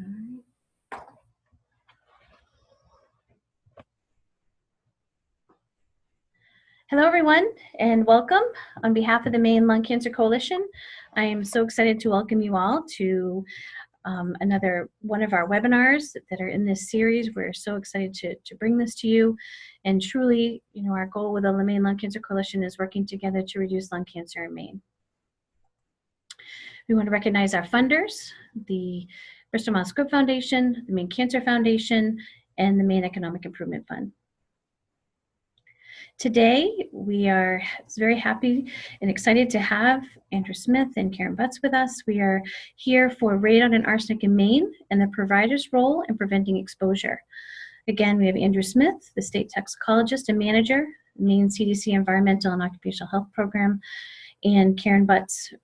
right. Hello, everyone, and welcome. On behalf of the Maine Lung Cancer Coalition, I am so excited to welcome you all to another one of our webinars that are in this series. We're so excited to bring this to you. And truly, you know, our goal with the Maine Lung Cancer Coalition is working together to reduce lung cancer in Maine. We want to recognize our funders, the Bristol Myers Squibb Foundation, the Maine Cancer Foundation, and the Maine Economic Improvement Fund. Today, we are very happy and excited to have Andrew Smith and Karen Butts with us. We are here for radon and arsenic in Maine and the provider's role in preventing exposure. Again, we have Andrew Smith, the state toxicologist and manager, Maine CDC Environmental and Occupational Health Program, and Karen Butts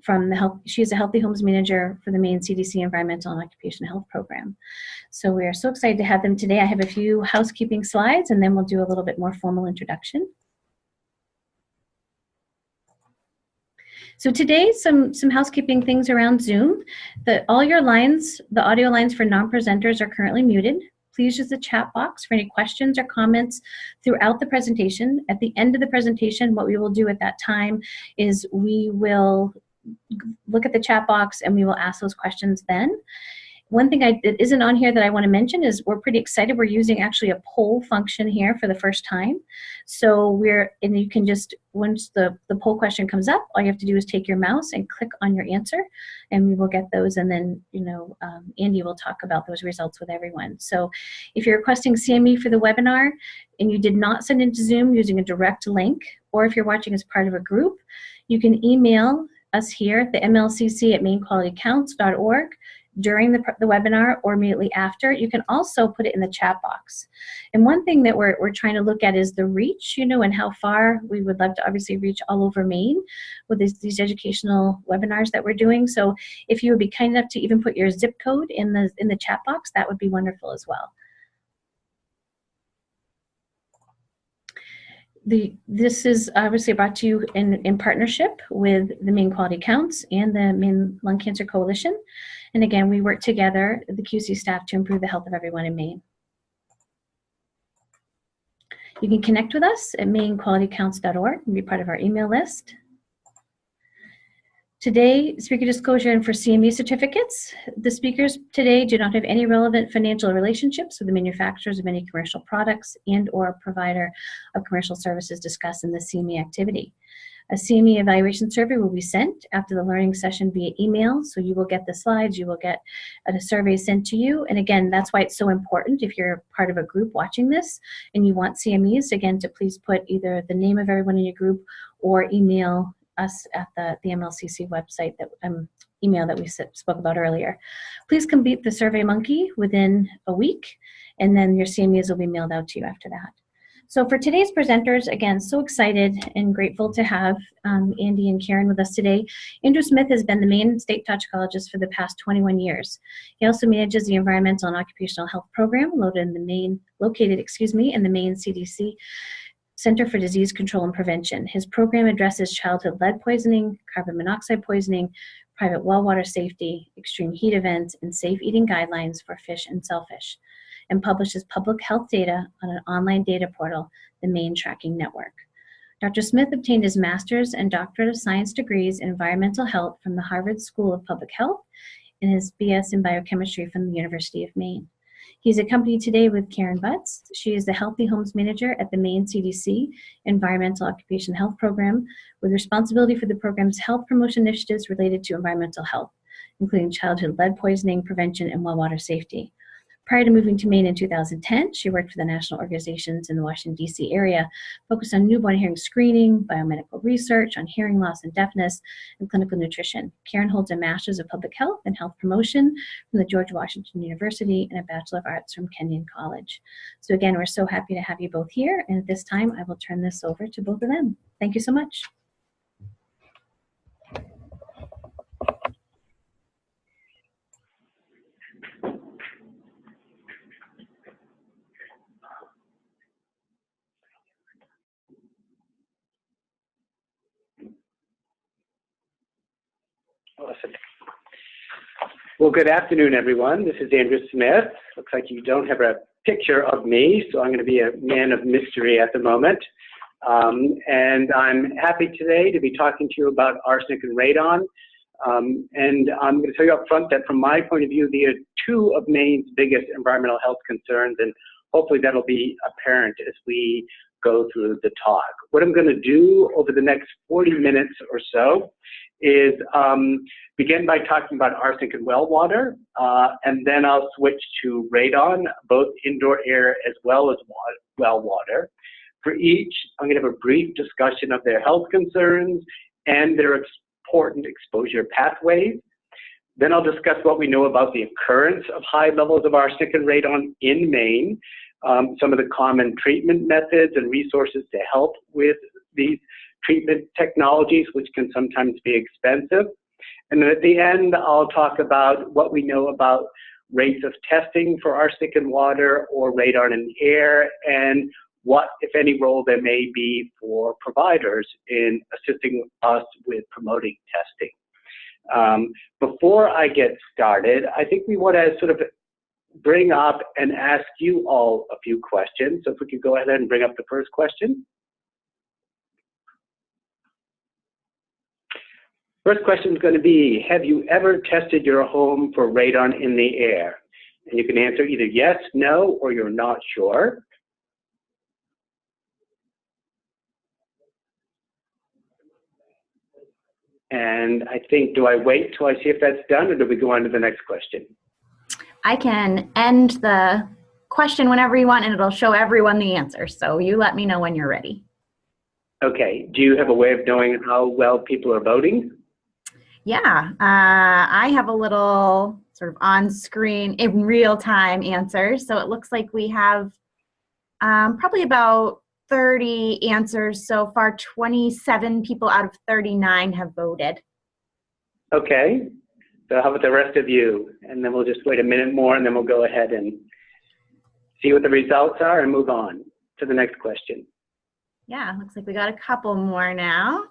from the health. She's a Healthy Homes Manager for the Maine CDC Environmental and Occupational Health Program. So we are so excited to have them today. I have a few housekeeping slides, and then we'll do a little bit more formal introduction. So today, some housekeeping things around Zoom. All your lines, the audio lines for non-presenters are currently muted. Please use the chat box for any questions or comments throughout the presentation. At the end of the presentation, what we will do at that time is we will look at the chat box and we will ask those questions then. One thing that isn't on here that I want to mention is we're pretty excited. We're using actually a poll function here for the first time. So and you can just, once the poll question comes up, all you have to do is take your mouse and click on your answer, and we will get those, and then, you know, Andy will talk about those results with everyone. So if you're requesting CME for the webinar and you did not send into Zoom using a direct link, or if you're watching as part of a group, you can email us here at the MLCC at mainequalitycounts.org during the webinar or immediately after. You can also put it in the chat box. And one thing that we're trying to look at is the reach, you know, and how far we would love to obviously reach all over Maine with these educational webinars that we're doing. So if you would be kind enough to even put your zip code in the chat box, that would be wonderful as well. This is obviously brought to you in partnership with the Maine Quality Counts and the Maine Lung Cancer Coalition. And again, we work together, the QC staff, to improve the health of everyone in Maine. You can connect with us at mainequalitycounts.org and be part of our email list. Today, speaker disclosure and for CME certificates. The speakers today do not have any relevant financial relationships with the manufacturers of any commercial products and or provider of commercial services discussed in the CME activity. A CME evaluation survey will be sent after the learning session via email, so you will get the slides, you will get a survey sent to you. And again, that's why it's so important if you're part of a group watching this and you want CMEs, again, to please put either the name of everyone in your group or email us at the MLCC website, that email that we spoke about earlier. Please complete the Survey Monkey within a week, and then your CMEs will be mailed out to you after that. So for today's presenters, again, so excited and grateful to have Andy and Karen with us today. Andrew Smith has been the Maine State Toxicologist for the past 21 years. He also manages the Environmental and Occupational Health Program located in the Maine CDC Center for Disease Control and Prevention. His program addresses childhood lead poisoning, carbon monoxide poisoning, private well water safety, extreme heat events, and safe eating guidelines for fish and shellfish, and publishes public health data on an online data portal, the Maine Tracking Network. Dr. Smith obtained his master's and doctorate of science degrees in environmental health from the Harvard School of Public Health and his BS in biochemistry from the University of Maine. He's accompanied today with Karen Butts. She is the Healthy Homes Manager at the Maine CDC Environmental Occupation Health Program, with responsibility for the program's health promotion initiatives related to environmental health, including childhood lead poisoning prevention and well water safety. Prior to moving to Maine in 2010, she worked for the national organizations in the Washington, D.C. area, focused on newborn hearing screening, biomedical research on hearing loss and deafness, and clinical nutrition. Karen holds a Master's of Public Health and Health Promotion from the George Washington University and a Bachelor of Arts from Kenyon College. So again, we're so happy to have you both here, and at this time, I will turn this over to both of them. Thank you so much. Well, good afternoon, everyone. This is Andrew Smith. Looks like you don't have a picture of me, so I'm going to be a man of mystery at the moment. And I'm happy today to be talking to you about arsenic and radon. And I'm going to tell you up front that from my point of view, they are two of Maine's biggest environmental health concerns, and hopefully that'll be apparent as we go through the talk. What I'm going to do over the next 40 minutes or so is begin by talking about arsenic and well water, and then I'll switch to radon, both indoor air as well as well water. For each, I'm going to have a brief discussion of their health concerns and their important exposure pathways. Then I'll discuss what we know about the occurrence of high levels of arsenic and radon in Maine, some of the common treatment methods and resources to help with these treatment technologies, which can sometimes be expensive. And then at the end, I'll talk about what we know about rates of testing for arsenic in water or radon in air, and what, if any, role there may be for providers in assisting us with promoting testing. Before I get started, I think we want to sort of bring up and ask you all a few questions. So if we could go ahead and bring up the first question. First question is going to be, have you ever tested your home for radon in the air? And you can answer either yes, no, or you're not sure. And I think, do I wait till I see if that's done, or do we go on to the next question? I can end the question whenever you want, and it'll show everyone the answer. So you let me know when you're ready. Okay. Do you have a way of knowing how well people are voting? Yeah, I have a little sort of on-screen, in real-time answer. So it looks like we have probably about 30 answers so far. 27 people out of 39 have voted. Okay. So how about the rest of you? And then we'll just wait a minute more, and then we'll go ahead and see what the results are and move on to the next question. Yeah, looks like we got a couple more now.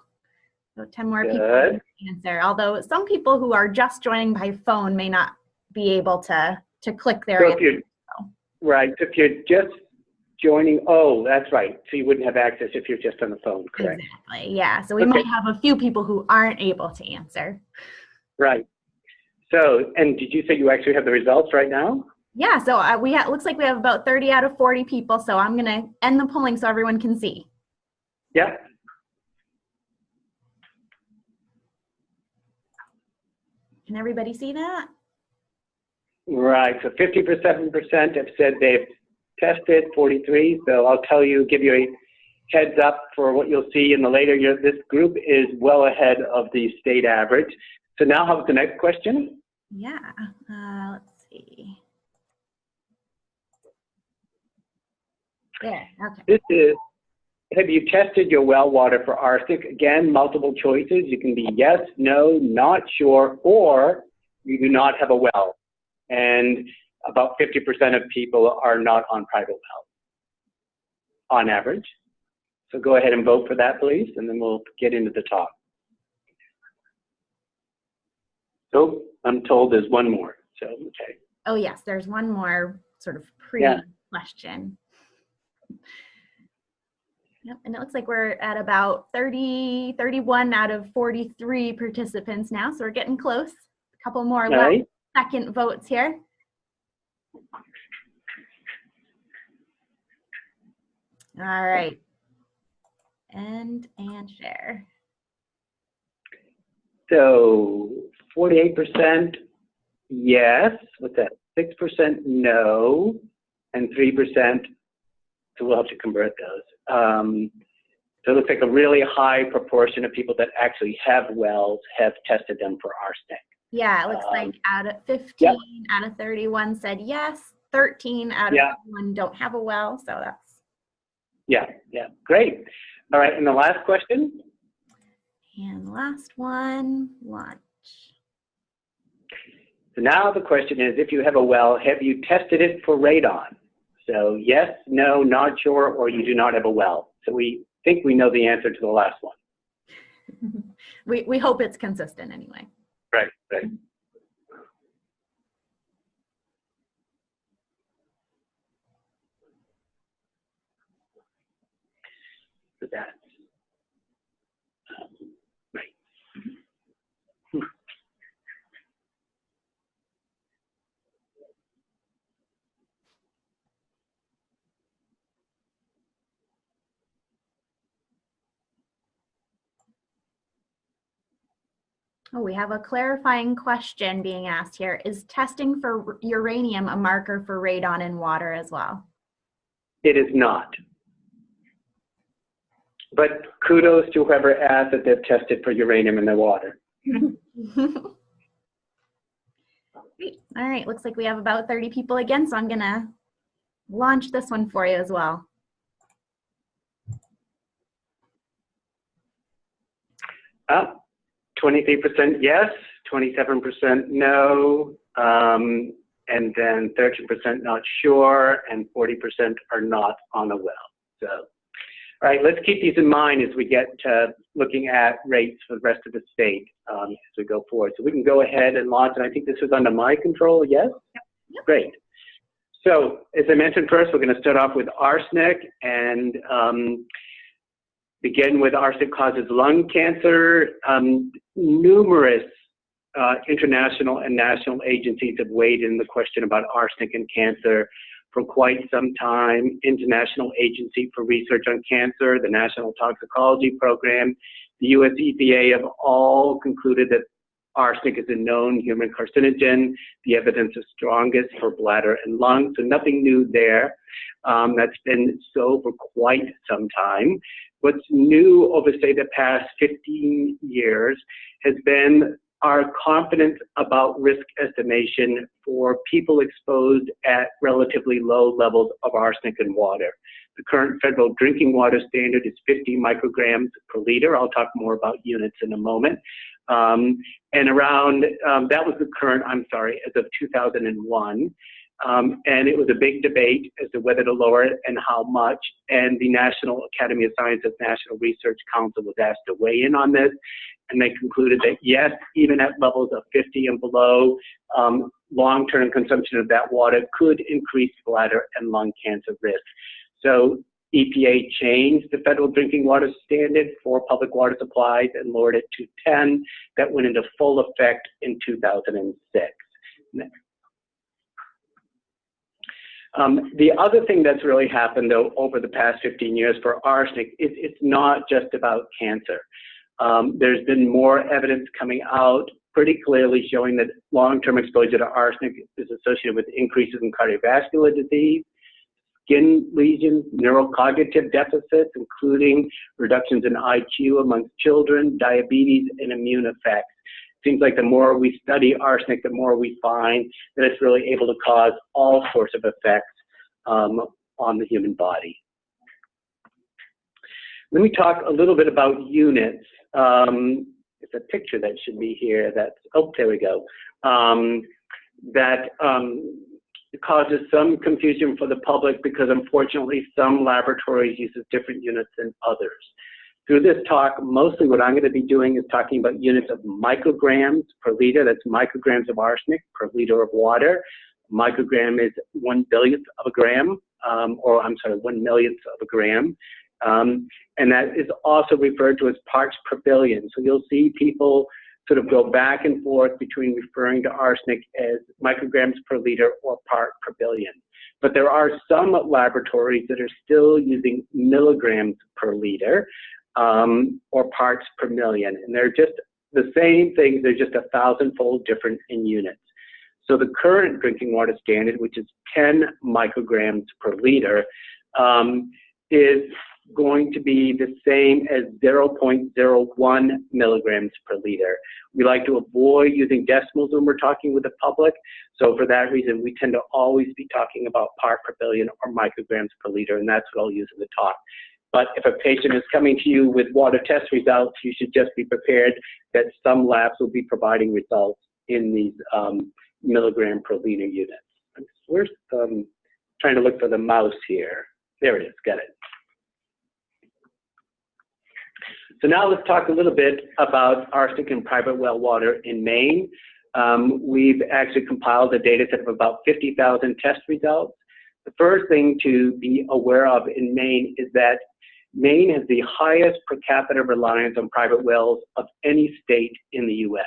So 10 more Good. people to answer. Although some people who are just joining by phone may not be able to click their answer. Right. If you're just joining, oh, that's right. So you wouldn't have access if you're just on the phone, correct? Exactly. Yeah. So we might have a few people who aren't able to answer. Right. So, and did you say you actually have the results right now? Yeah. So looks like we have about 30 out of 40 people. So I'm going to end the polling so everyone can see. Yeah. Can everybody see that? Right. So 57% have said they've tested, 43. So I'll tell you, give you a heads up for what you'll see in the later years. This group is well ahead of the state average. So now how about the next question? Yeah. Let's see. Yeah. Okay. This is, have you tested your well water for arsenic? Again, multiple choices. You can be yes, no, not sure, or you do not have a well. And about 50% of people are not on private wells on average. So go ahead and vote for that, please, and then we'll get into the talk. So I'm told there's one more. So, okay. Oh, yes, there's one more sort of pre-question. Yep, and it looks like we're at about 31 out of 43 participants now, so we're getting close. A couple more last second votes here. All right. And share. So 48% yes, what's that? 6% no, and 3%, so we'll have to convert those. So it looks like a really high proportion of people that actually have wells have tested them for arsenic. Yeah, it looks like out of 15 out of 31 said yes, 13 out of 31 don't have a well, so that's. Yeah, great. All right, and the last question? And the last one, lunch. So now the question is, if you have a well, have you tested it for radon? So yes, no, not sure, or you do not have a well. So we think we know the answer to the last one. we hope it's consistent anyway. Right. So that's right. Oh, we have a clarifying question being asked here. Is testing for uranium a marker for radon in water as well? It is not. But kudos to whoever asked that they've tested for uranium in their water. Great. All right, looks like we have about 30 people again, so I'm gonna launch this one for you as well. Up 23% yes, 27% no, and then 13% not sure, and 40% are not on a well. So, all right, let's keep these in mind as we get to looking at rates for the rest of the state as we go forward. So we can go ahead and launch, and I think this was under my control, yes? Yep. Great. So, as I mentioned first, we're going to start off with arsenic and begin with arsenic causes lung cancer. Numerous international and national agencies have weighed in the question about arsenic and cancer for quite some time. International Agency for Research on Cancer, the National Toxicology Program, the US EPA have all concluded that arsenic is a known human carcinogen. The evidence is strongest for bladder and lung, so nothing new there. That's been so for quite some time. What's new over, say, the past 15 years has been our confidence about risk estimation for people exposed at relatively low levels of arsenic in water. The current federal drinking water standard is 50 micrograms per liter. I'll talk more about units in a moment. And around, that was the current, as of 2001. And it was a big debate as to whether to lower it and how much. And the National Academy of Sciences National Research Council was asked to weigh in on this. And they concluded that yes, even at levels of 50 and below, long-term consumption of that water could increase bladder and lung cancer risk. So EPA changed the federal drinking water standard for public water supplies and lowered it to 10. That went into full effect in 2006. Next. The other thing that's really happened, though, over the past 15 years for arsenic is it's not just about cancer. There's been more evidence coming out pretty clearly showing that long-term exposure to arsenic is associated with increases in cardiovascular disease, skin lesions, neurocognitive deficits, including reductions in IQ amongst children, diabetes, and immune effects. Seems like the more we study arsenic, the more we find that it's really able to cause all sorts of effects on the human body. Let me talk a little bit about units. It's a picture that should be here. That's, oh, there we go. That causes some confusion for the public because unfortunately some laboratories use different units than others. Through this talk, mostly what I'm going to be doing is talking about units of micrograms per liter. That's micrograms of arsenic per liter of water. Microgram is 1/1000th of a gram, 1/1,000,000th of a gram. And that is also referred to as parts per billion. So you'll see people sort of go back and forth between referring to arsenic as micrograms per liter or part per billion. But there are some laboratories that are still using milligrams per liter or parts per million. And they're just the same things, they're just 1,000-fold different in units. So the current drinking water standard, which is 10 micrograms per liter, is going to be the same as 0.01 milligrams per liter. We like to avoid using decimals when we're talking with the public. So for that reason, we tend to always be talking about part per billion or micrograms per liter, and that's what I'll use in the talk. But if a patient is coming to you with water test results, you should just be prepared that some labs will be providing results in these milligram per liter units. Where's trying to look for the mouse here. There it is, got it. So now let's talk a little bit about arsenic in private well water in Maine. We've actually compiled a data set of about 50,000 test results. The first thing to be aware of in Maine is that Maine has the highest per capita reliance on private wells of any state in the U.S.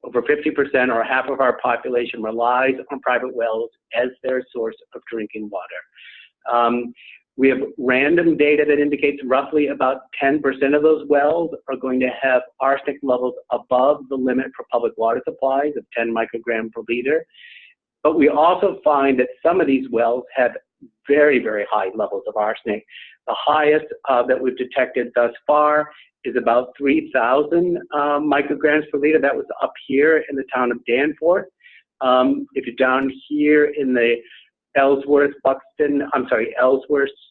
Over 50% or half of our population relies on private wells as their source of drinking water. We have random data that indicates roughly about 10% of those wells are going to have arsenic levels above the limit for public water supplies of 10 microgram per liter. But we also find that some of these wells have very, very high levels of arsenic. The highest that we've detected thus far is about 3,000 micrograms per liter. That was up here in the town of Danforth. If you're down here in the Ellsworth,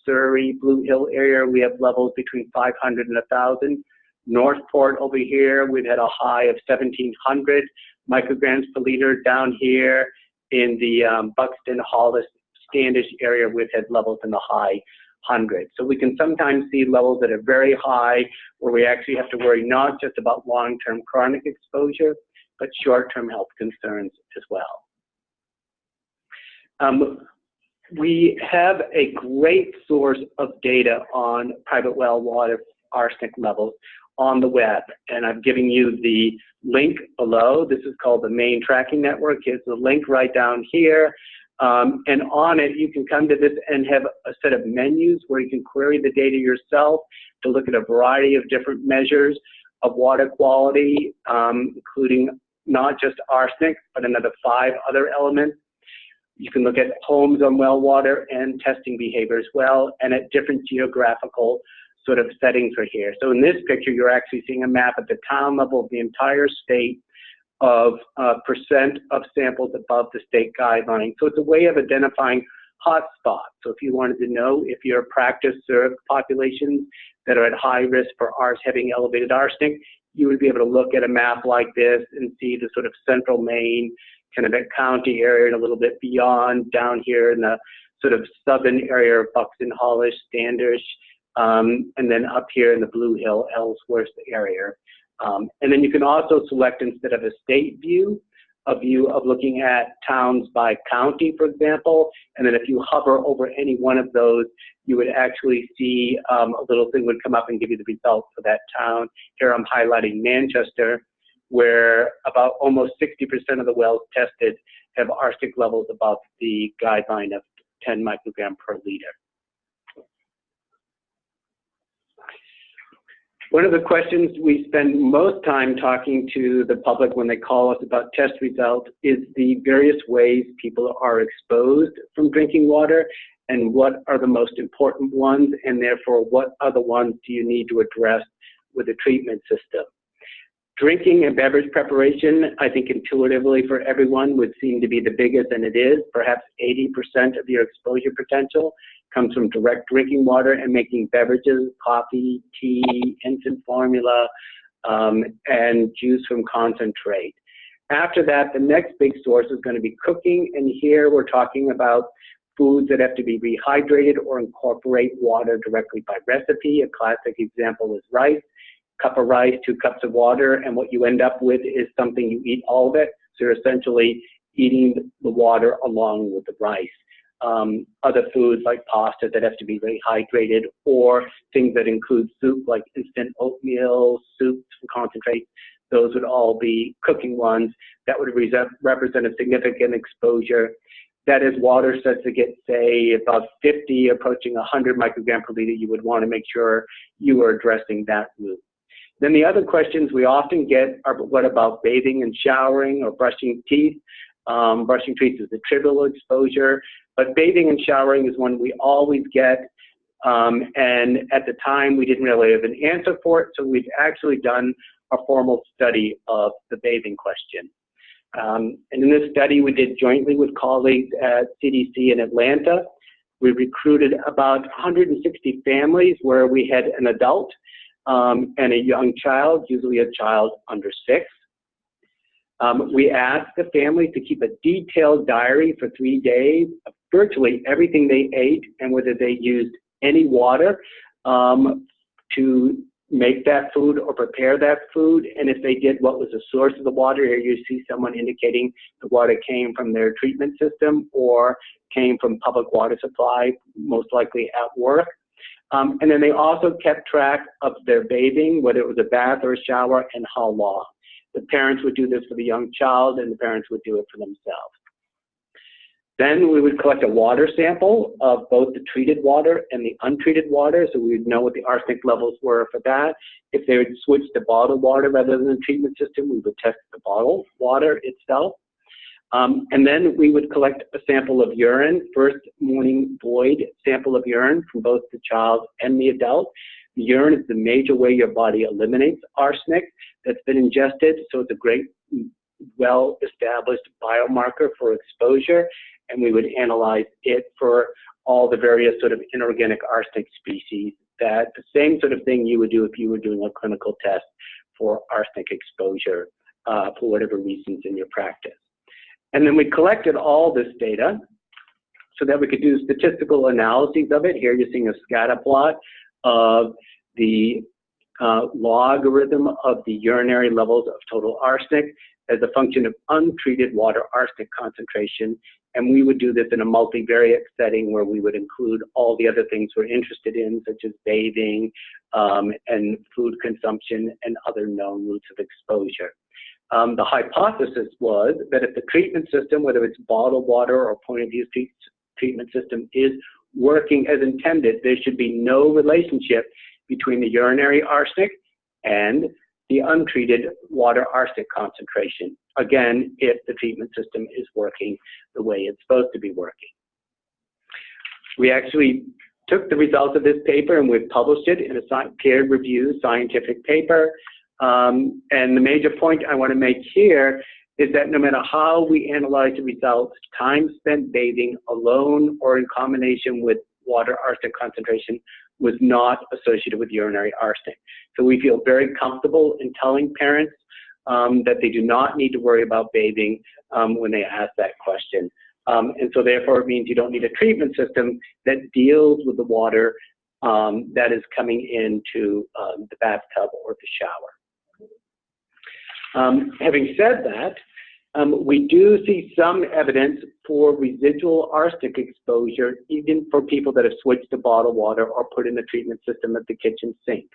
Surrey, Blue Hill area, we have levels between 500 and 1,000. Northport over here, we've had a high of 1,700 micrograms per liter. Down here in the Buxton, Hollis, Standish area, we've had levels in the high hundreds. So we can sometimes see levels that are very high, where we actually have to worry not just about long-term chronic exposure, but short-term health concerns as well. We have a great source of data on private well water arsenic levels on the web, and I'm giving you the link below. This is called the Maine Tracking Network. Here's the link right down here, and on it you can come to this and have a set of menus where you can query the data yourself to look at a variety of different measures of water quality, including not just arsenic, but another 5 other elements. You can look at homes on well water and testing behavior as well, and at different geographical sort of settings right here. So in this picture, you're actually seeing a map at the town level of the entire state of percent of samples above the state guideline. So it's a way of identifying hotspots. So if you wanted to know if your practice served populations that are at high risk for having elevated arsenic, you would be able to look at a map like this and see the sort of central Maine, kind of that county area and a little bit beyond, down here in the sort of southern area of Buxton, Hollis, Standish, and then up here in the Blue Hill, Ellsworth area. And then you can also select, instead of a state view, a view of looking at towns by county, for example. And then if you hover over any one of those, you would actually see a little thing would come up and give you the results for that town. Here I'm highlighting Manchester, where about almost 60% of the wells tested have arsenic levels above the guideline of 10 microgram per liter. One of the questions we spend most time talking to the public when they call us about test results is the various ways people are exposed from drinking water, and what are the most important ones, and therefore what other ones do you need to address with a treatment system. Drinking and beverage preparation, I think intuitively for everyone, would seem to be the biggest, and it is. Perhaps 80% of your exposure potential comes from direct drinking water and making beverages, coffee, tea, infant formula, and juice from concentrate. After that, the next big source is going to be cooking, and here we're talking about foods that have to be rehydrated or incorporate water directly by recipe. A classic example is rice. Cup of rice, 2 cups of water, and what you end up with is something you eat all of it. So you're essentially eating the water along with the rice. Other foods like pasta that have to be rehydrated, or things that include soup like instant oatmeal, soups, concentrate, those would all be cooking ones that would represent a significant exposure. That is, water starts to get, say, about 50, approaching 100 microgram per liter, you would want to make sure you are addressing that route. Then the other questions we often get are, what about bathing and showering or brushing teeth? Brushing teeth is a trivial exposure, but bathing and showering is one we always get. And at the time, we didn't really have an answer for it, so we've actually done a formal study of the bathing question. And in this study we did jointly with colleagues at CDC in Atlanta. We recruited about 160 families where we had an adult and a young child, usually a child under 6. We asked the family to keep a detailed diary for 3 days of virtually everything they ate and whether they used any water to make that food or prepare that food, and if they did, what was the source of the water. Here you see someone indicating the water came from their treatment system or came from public water supply, most likely at work. And then they also kept track of their bathing, whether it was a bath or a shower, and how long. The parents would do this for the young child, and the parents would do it for themselves. Then we would collect a water sample of both the treated water and the untreated water, so we would know what the arsenic levels were for that. If they would switch to bottled water rather than the treatment system, we would test the bottled water itself. And then we would collect a sample of urine, first morning void sample of urine from both the child and the adult. The urine is the major way your body eliminates arsenic that's been ingested, so it's a great, well-established biomarker for exposure, and we would analyze it for all the various sort of inorganic arsenic species, that the same sort of thing you would do if you were doing a clinical test for arsenic exposure for whatever reasons in your practice. And then we collected all this data so that we could do statistical analyses of it. Here you're seeing a scatter plot of the logarithm of the urinary levels of total arsenic as a function of untreated water arsenic concentration. And we would do this in a multivariate setting where we would include all the other things we're interested in, such as bathing and food consumption and other known routes of exposure. The hypothesis was that if the treatment system, whether it's bottled water or point-of-use treatment system, is working as intended, there should be no relationship between the urinary arsenic and the untreated water arsenic concentration. Again, if the treatment system is working the way it's supposed to be working. We actually took the results of this paper and we've published it in a peer-reviewed scientific paper. And the major point I want to make here is that no matter how we analyze the results, time spent bathing alone or in combination with water arsenic concentration was not associated with urinary arsenic. So we feel very comfortable in telling parents that they do not need to worry about bathing when they ask that question. And so therefore it means you don't need a treatment system that deals with the water that is coming into the bathtub or the shower. Having said that, we do see some evidence for residual arsenic exposure, even for people that have switched to bottled water or put in the treatment system at the kitchen sink.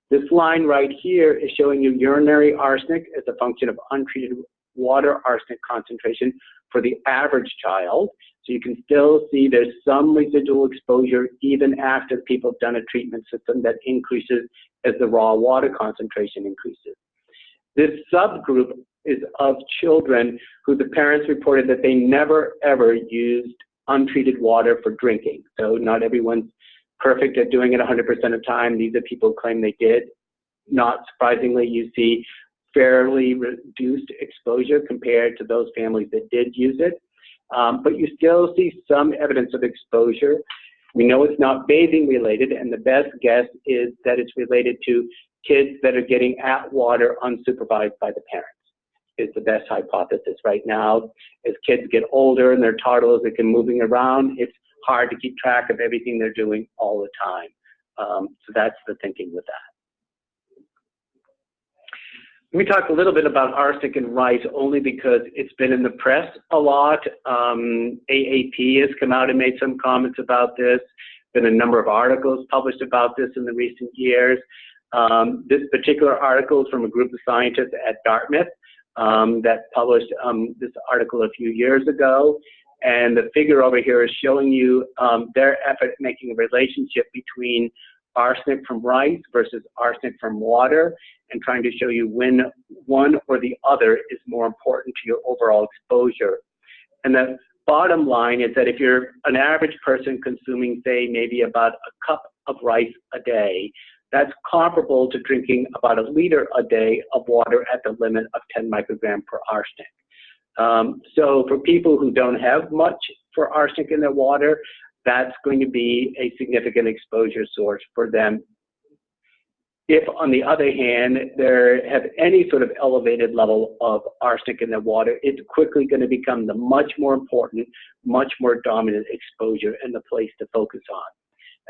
This line right here is showing you urinary arsenic as a function of untreated water arsenic concentration for the average child. So you can still see there's some residual exposure even after people have done a treatment system that increases as the raw water concentration increases. This subgroup is of children who the parents reported that they never ever used untreated water for drinking. So not everyone's perfect at doing it 100% of the time. These are people who claim they did. Not surprisingly, you see fairly reduced exposure compared to those families that did use it. But you still see some evidence of exposure. We know it's not bathing related, and the best guess is that it's related to kids that are getting at water unsupervised by the parents, is the best hypothesis right now. As kids get older and they're toddlers that can moving around, it's hard to keep track of everything they're doing all the time. So that's the thinking with that. Let me talk a little bit about arsenic in rice, only because it's been in the press a lot. AAP has come out and made some comments about this. Been a number of articles published about this in the recent years. This particular article is from a group of scientists at Dartmouth that published this article a few years ago. And the figure over here is showing you their effort at making a relationship between arsenic from rice versus arsenic from water, and trying to show you when one or the other is more important to your overall exposure. And the bottom line is that if you're an average person consuming, say, maybe about a cup of rice a day, that's comparable to drinking about 1 liter a day of water at the limit of 10 microgram per arsenic. So for people who don't have much for arsenic in their water, that's going to be a significant exposure source for them. If, on the other hand, they have any sort of elevated level of arsenic in their water, it's quickly going to become the much more important, much more dominant exposure and the place to focus on.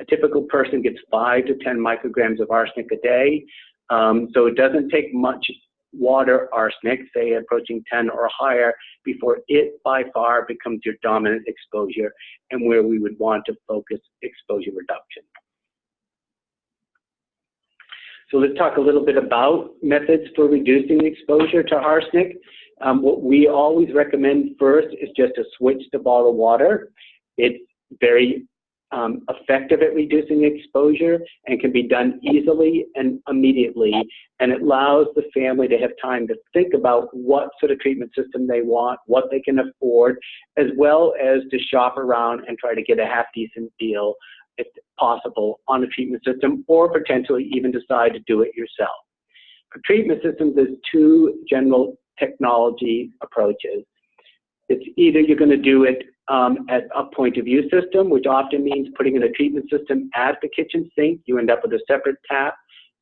A typical person gets 5 to 10 micrograms of arsenic a day, so it doesn't take much water arsenic, say approaching 10 or higher, before it by far becomes your dominant exposure and where we would want to focus exposure reduction. So let's talk a little bit about methods for reducing exposure to arsenic. What we always recommend first is just to switch to bottled water. It's very effective at reducing exposure and can be done easily and immediately, and it allows the family to have time to think about what sort of treatment system they want, what they can afford, as well as to shop around and try to get a half-decent deal, if possible, on a treatment system, or potentially even decide to do it yourself. For treatment systems, there's two general technology approaches. It's either you're going to do it at a point-of-use system, which often means putting in a treatment system at the kitchen sink. You end up with a separate tap.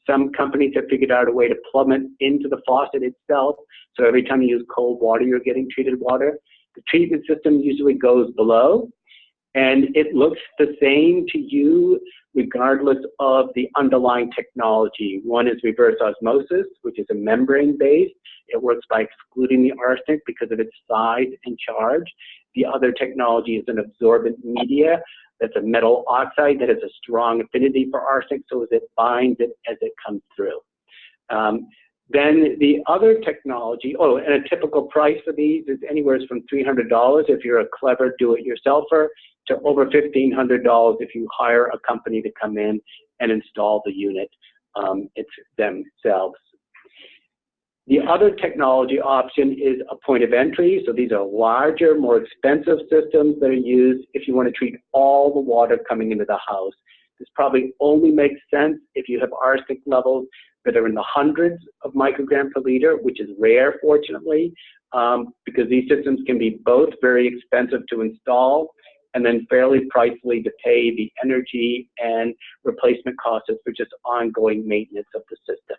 Some companies have figured out a way to plumb it into the faucet itself, so every time you use cold water, you're getting treated water. The treatment system usually goes below, and it looks the same to you regardless of the underlying technology. One is reverse osmosis, which is a membrane-based. It works by excluding the arsenic because of its size and charge. The other technology is an absorbent media. That's a metal oxide that has a strong affinity for arsenic, so as it binds it as it comes through. Then the other technology, and a typical price for these is anywhere from $300 if you're a clever do-it-yourselfer, to over $1,500 if you hire a company to come in and install the unit themselves. The other technology option is a point of entry. So these are larger, more expensive systems that are used if you want to treat all the water coming into the house. This probably only makes sense if you have arsenic levels that are in the hundreds of microgram per liter, which is rare, fortunately, because these systems can be both very expensive to install and then fairly pricey to pay the energy and replacement costs for just ongoing maintenance of the system.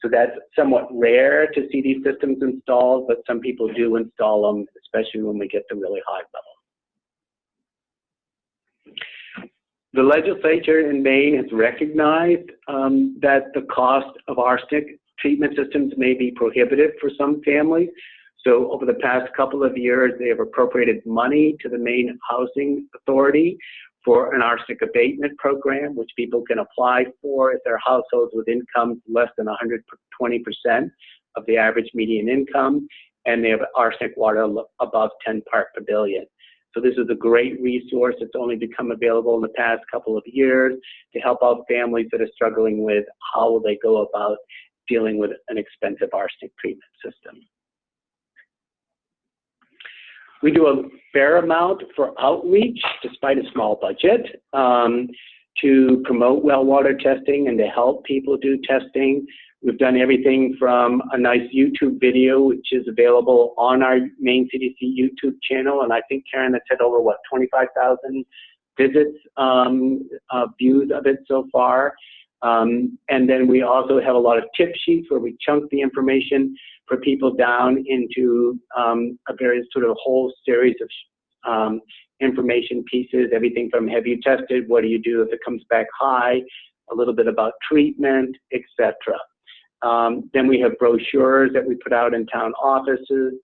So that's somewhat rare to see these systems installed, but some people do install them, especially when we get to really high levels. The legislature in Maine has recognized that the cost of arsenic treatment systems may be prohibitive for some families. So over the past couple of years, they have appropriated money to the Maine Housing Authority for an arsenic abatement program, which people can apply for if they're households with incomes less than 120% of the average median income, and they have arsenic water above 10 parts per billion. So this is a great resource. It's only become available in the past couple of years to help out families that are struggling with how will they go about dealing with an expensive arsenic treatment system. We do a fair amount for outreach, despite a small budget, to promote well water testing and to help people do testing. We've done everything from a nice YouTube video, which is available on our Maine CDC YouTube channel, and I think, Karen, that's had over, 25,000 visits, views of it so far. And then we also have a lot of tip sheets where we chunk the information for people down into a various sort of whole series of information pieces, everything from have you tested, what do you do if it comes back high, a little bit about treatment, etc. Then we have brochures that we put out in town offices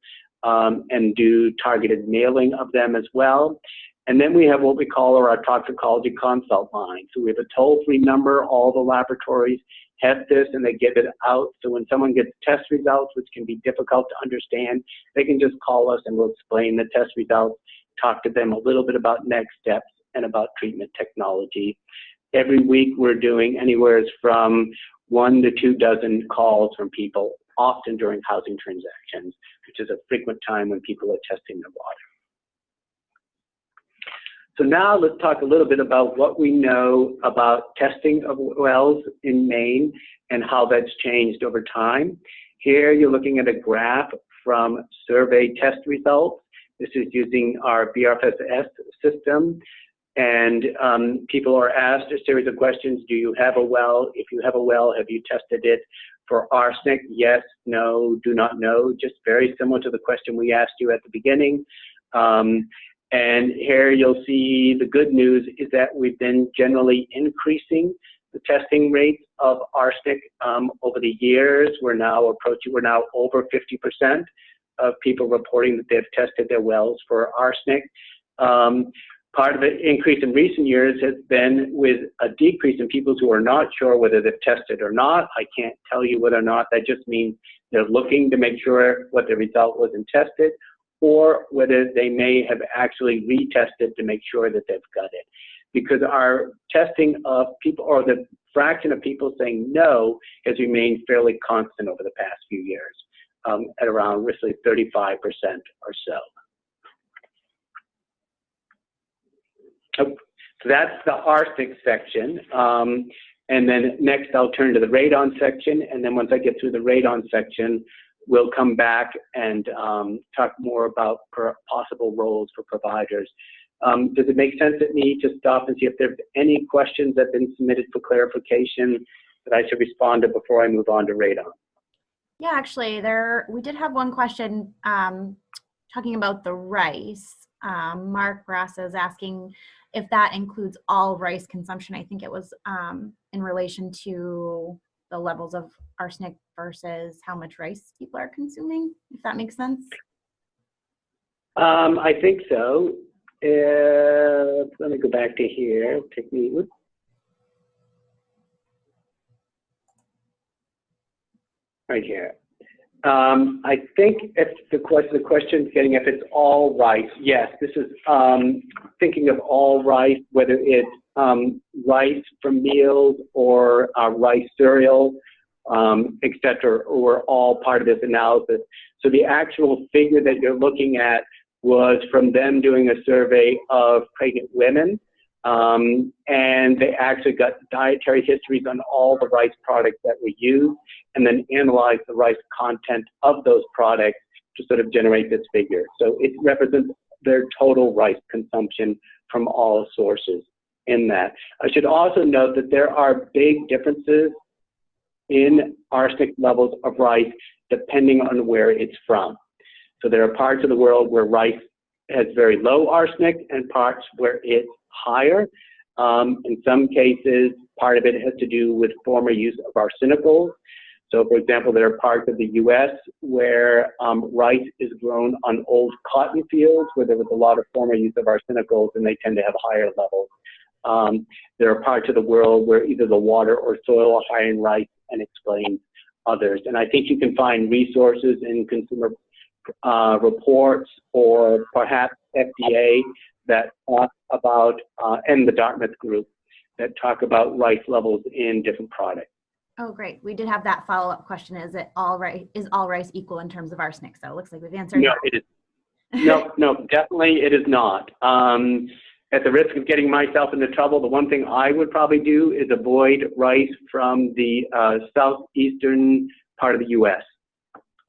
and do targeted mailing of them as well. And then we have what we call our toxicology consult line. So we have a toll-free number. All the laboratories have this, and they give it out. So when someone gets test results, which can be difficult to understand, they can just call us and we'll explain the test results, talk to them a little bit about next steps and about treatment technology. Every week we're doing anywhere from 1 to 2 dozen calls from people, often during housing transactions, which is a frequent time when people are testing their water. So now let's talk a little bit about what we know about testing of wells in Maine and how that's changed over time. Here you're looking at a graph from survey test results. This is using our BRFS system. And people are asked a series of questions. Do you have a well? If you have a well, have you tested it for arsenic? Yes, no, do not know. Just very similar to the question we asked you at the beginning. And here you'll see the good news is that we've been generally increasing the testing rates of arsenic over the years. We're now over 50% of people reporting that they've tested their wells for arsenic. Part of the increase in recent years has been with a decrease in people who are not sure whether they've tested or not. I can't tell you whether or not. That just means they're looking to make sure what the result was and tested, or whether they may have actually retested to make sure that they've got it. Because our testing of people, or the fraction of people saying no, has remained fairly constant over the past few years, at around roughly 35% or so. So that's the arsenic section. And then next I'll turn to the radon section. And then once I get through the radon section, we'll come back and talk more about possible roles for providers. Does it make sense at me to stop and see if there's any questions that have been submitted for clarification that I should respond to before I move on to radon? Yeah, actually, we did have one question talking about the rice. Mark Ross is asking if that includes all rice consumption. I think it was in relation to the levels of arsenic versus how much rice people are consuming, if that makes sense. I think so. Let me go back to here. Take me. Whoops. Right here. I think if the question is getting if it's all rice. Yes, this is thinking of all rice, whether it's rice from meals or rice cereal, etc., or all part of this analysis. So the actual figure that you're looking at was from them doing a survey of pregnant women, and they actually got dietary histories on all the rice products that were used, and then analyzed the rice content of those products to sort of generate this figure. So it represents their total rice consumption from all sources in that. I should also note that there are big differences in arsenic levels of rice depending on where it's from. So there are parts of the world where rice has very low arsenic and parts where it's higher. In some cases, part of it has to do with former use of arsenicals. So, for example, there are parts of the U.S. where rice is grown on old cotton fields where there was a lot of former use of arsenicals, and they tend to have higher levels. There are parts of the world where either the water or soil are high in rice and explains others. And I think you can find resources in consumer reports or perhaps FDA that talk about, and the Dartmouth group, that talk about rice levels in different products. Oh, great. We did have that follow-up question. Is all rice equal in terms of arsenic? So it looks like we've answered No, that. it is. No, definitely it is not. At the risk of getting myself into trouble, the one thing I would probably do is avoid rice from the southeastern part of the U.S.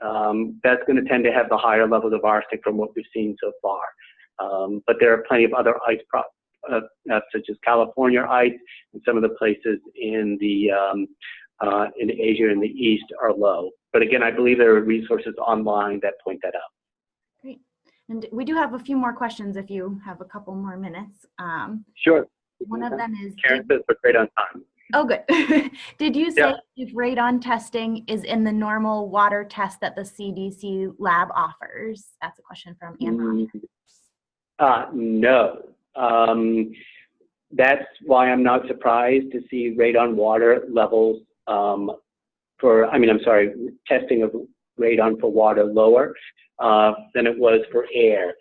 That's going to tend to have the higher levels of arsenic from what we've seen so far. But there are plenty of other ice such as California ice, and some of the places in Asia and the East are low. But again, I believe there are resources online that point that out. Great. And we do have a few more questions if you have a couple more minutes. Sure. One of them is, Karen says we're great on time. oh, good. Did you say if radon testing is in the normal water test that the CDC lab offers? That's a question from Anna. No. That's why I'm not surprised to see radon water levels testing of radon for water lower than it was for air.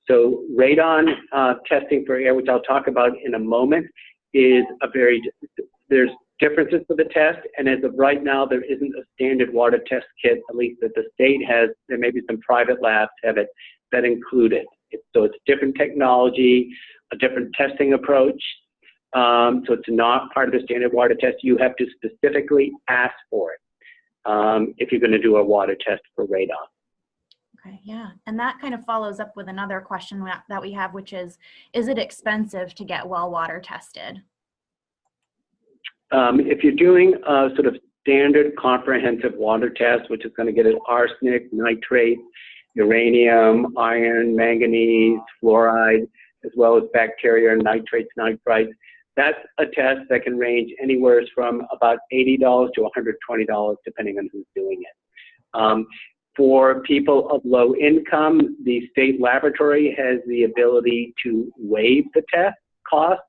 So radon testing for air, which I'll talk about in a moment, is there's differences for the test, and as of right now, there isn't a standard water test kit, at least that the state has. There may be some private labs have it that include it. So it's different technology, a different testing approach. So it's not part of the standard water test. You have to specifically ask for it if you're going to do a water test for radon. Okay, yeah. And that kind of follows up with another question that we have, which is it expensive to get well water tested? If you're doing a sort of standard comprehensive water test, which is going to get at arsenic, nitrate, uranium, iron, manganese, fluoride, as well as bacteria, nitrates, nitrites, that's a test that can range anywhere from about $80 to $120, depending on who's doing it. For people of low income, the state laboratory has the ability to waive the test cost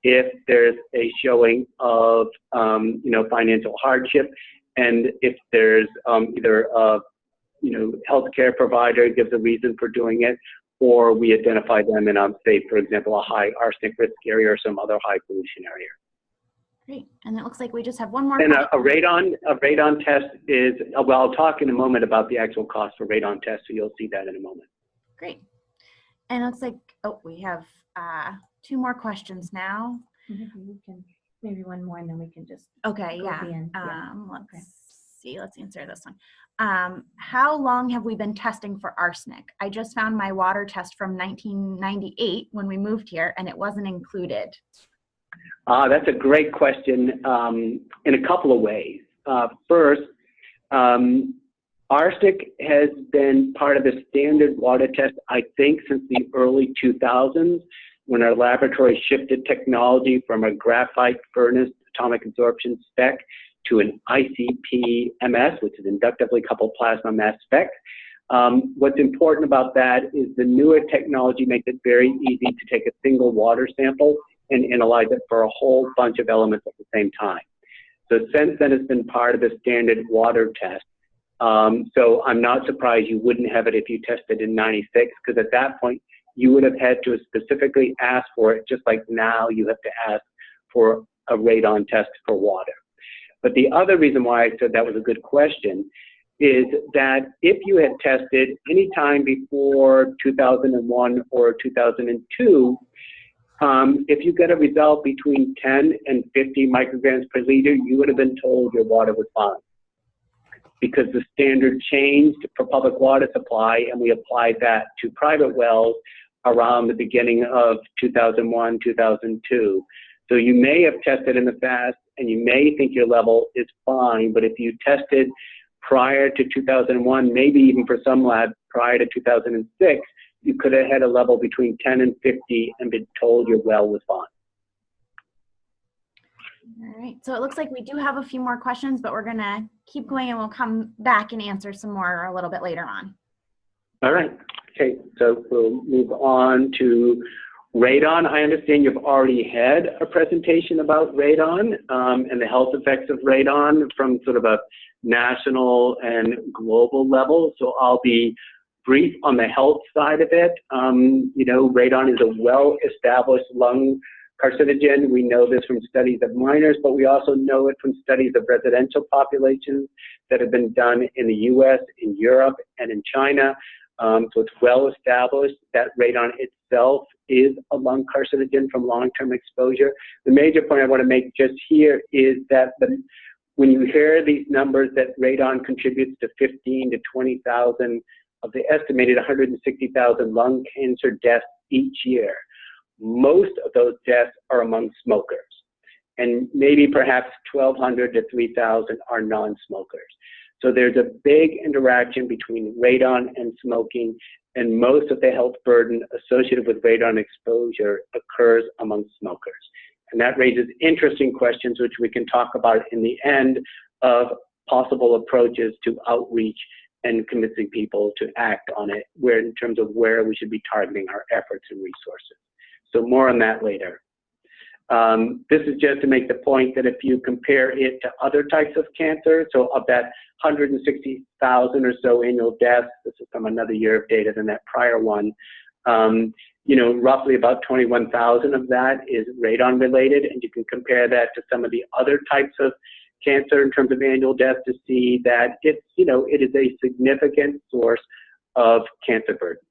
if there's a showing of financial hardship, and if there's either a healthcare provider gives a reason for doing it, or we identify them in, say, for example, a high arsenic risk area or some other high pollution area. Great. And it looks like we just have one more. And a radon test is, well, I'll talk in a moment about the actual cost for radon tests, so you'll see that in a moment. Great. And it looks like, we have 2 more questions now. We can, maybe one more, and then we can just Okay, go at the end. Let's see, let's answer this one. How long have we been testing for arsenic? I just found my water test from 1998 when we moved here, and it wasn't included. That's a great question in a couple of ways. First, arsenic has been part of the standard water test, I think, since the early 2000s, when our laboratory shifted technology from a graphite furnace atomic absorption spec to an ICP-MS, which is inductively coupled plasma mass spec. What's important about that is the newer technology makes it very easy to take a single water sample and analyze it for a whole bunch of elements at the same time. So since then, it's been part of the standard water test. So I'm not surprised you wouldn't have it if you tested in 96, because at that point, you would have had to specifically ask for it, just like now you have to ask for a radon test for water. But the other reason why I said that was a good question is that if you had tested any time before 2001 or 2002, if you get a result between 10 and 50 micrograms per liter, you would have been told your water was fine, because the standard changed for public water supply, and we applied that to private wells around the beginning of 2001, 2002. So you may have tested in the past, and you may think your level is fine, but if you tested prior to 2001, maybe even for some labs prior to 2006, you could have had a level between 10 and 50 and been told your well was fine. All right, so it looks like we do have a few more questions, but we're gonna keep going and we'll come back and answer some more a little bit later on. All right, okay, so we'll move on to radon. I understand you've already had a presentation about radon and the health effects of radon from sort of a national and global level, so I'll be brief on the health side of it. Radon is a well-established lung carcinogen. We know this from studies of miners, but we also know it from studies of residential populations that have been done in the US, in Europe, and in China. So it's well established that radon itself is a lung carcinogen from long-term exposure. The major point I want to make just here is that when you hear these numbers that radon contributes to 15 to 20,000 of the estimated 160,000 lung cancer deaths each year, most of those deaths are among smokers, and maybe perhaps 1,200 to 3,000 are non-smokers. So there's a big interaction between radon and smoking, and most of the health burden associated with radon exposure occurs among smokers. And that raises interesting questions, which we can talk about in the end, of possible approaches to outreach and convincing people to act on it, where in terms of where we should be targeting our efforts and resources. So more on that later. This is just to make the point that if you compare it to other types of cancer, so of that 160,000 or so annual deaths, this is from another year of data than that prior one, roughly about 21,000 of that is radon related, and you can compare that to some of the other types of cancer in terms of annual death to see that it is a significant source of cancer burden.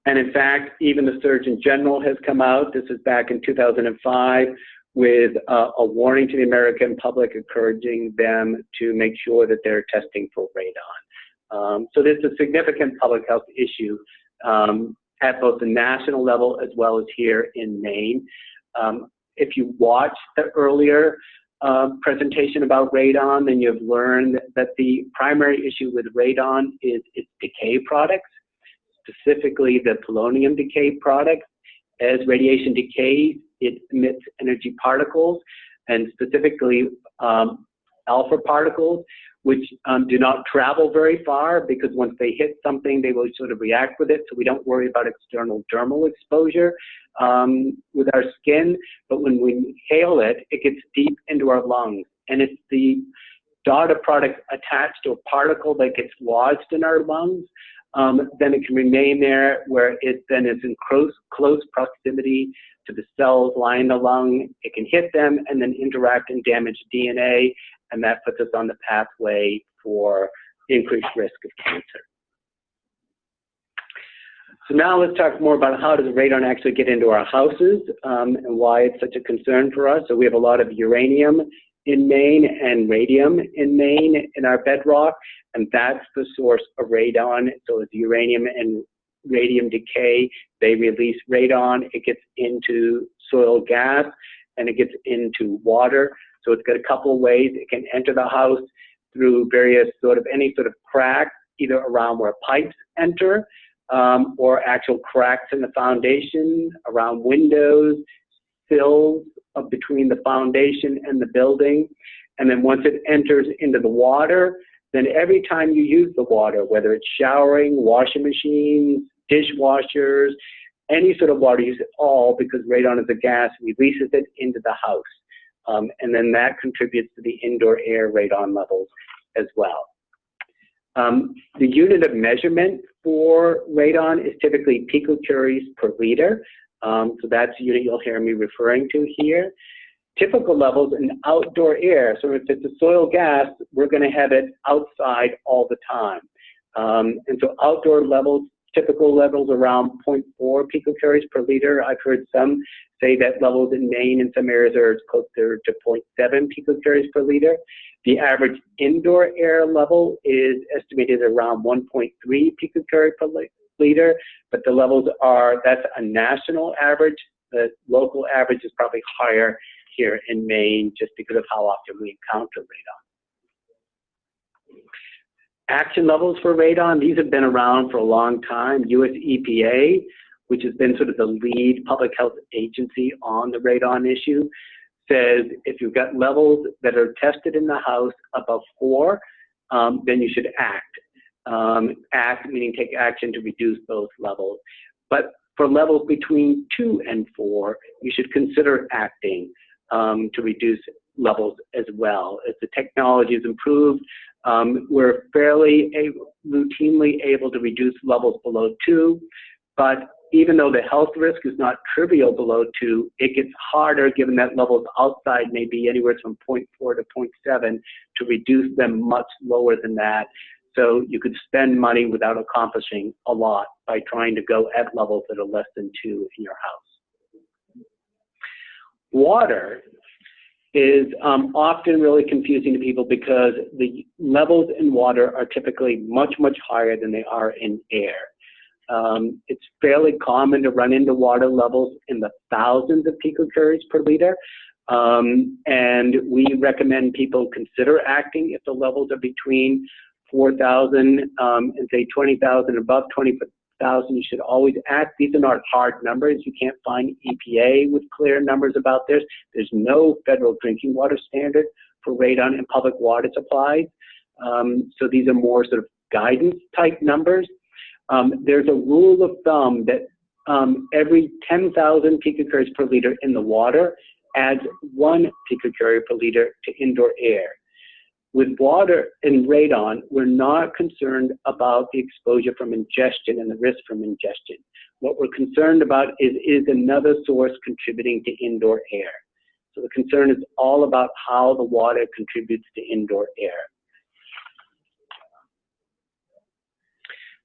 And in fact, even the Surgeon General has come out, this is back in 2005, with a warning to the American public encouraging them to make sure that they're testing for radon. So this is a significant public health issue at both the national level as well as here in Maine. If you watched the earlier presentation about radon, then you've learned that the primary issue with radon is its decay products, specifically the polonium decay products. As radiation decays, it emits energy particles, and specifically alpha particles, which do not travel very far, because once they hit something, they will sort of react with it. So we don't worry about external dermal exposure with our skin. But when we inhale it, it gets deep into our lungs. And if the daughter product attached to a particle that gets lodged in our lungs, then it can remain there, where it then is in close proximity to the cells lining the lung. It can hit them and then interact and damage DNA, and that puts us on the pathway for increased risk of cancer. So now let's talk more about how does radon actually get into our houses and why it's such a concern for us. So we have a lot of uranium in Maine and radium in Maine in our bedrock, and that's the source of radon. So as uranium and radium decay, they release radon. It gets into soil gas and it gets into water. So it's got a couple of ways. It can enter the house through various any sort of cracks, either around where pipes enter or actual cracks in the foundation, around windows, sills between the foundation and the building. And then once it enters into the water, then every time you use the water, whether it's showering, washing machines, dishwashers, any sort of water use at all, because radon is a gas, releases it into the house. And then that contributes to the indoor air radon levels as well. The unit of measurement for radon is typically picocuries per liter. So that's the unit you'll hear me referring to here. Typical levels in outdoor air, so if it's a soil gas, we're going to have it outside all the time. And so outdoor levels, typical levels around 0.4 picocuries per liter. I've heard some say that levels in Maine in some areas are closer to 0.7 picocuries per liter. The average indoor air level is estimated around 1.3 picocuries per liter, but the levels are, that's a national average. The local average is probably higher here in Maine just because of how often we encounter radon. Action levels for radon, these have been around for a long time. US EPA, which has been sort of the lead public health agency on the radon issue, says if you've got levels that are tested in the house above 4, then you should act. Act meaning take action to reduce those levels. But for levels between 2 and 4, you should consider acting to reduce levels as well. As the technology has improved, we're fairly routinely able to reduce levels below 2, but even though the health risk is not trivial below 2, it gets harder given that levels outside may be anywhere from 0.4 to 0.7 to reduce them much lower than that. So you could spend money without accomplishing a lot by trying to go at levels that are less than 2 in your house. Water is often really confusing to people because the levels in water are typically much, much higher than they are in air. It's fairly common to run into water levels in the thousands of picocuries per liter. And we recommend people consider acting if the levels are between 4,000 and say 20,000, above 20,000, you should always act. These are not hard numbers. You can't find EPA with clear numbers about this. There's no federal drinking water standard for radon in public water supplies. So these are more sort of guidance type numbers. There's a rule of thumb that every 10,000 picocuries per liter in the water adds 1 picocurie per liter to indoor air. With water and radon, we're not concerned about the exposure from ingestion and the risk from ingestion. What we're concerned about is another source contributing to indoor air. So the concern is all about how the water contributes to indoor air.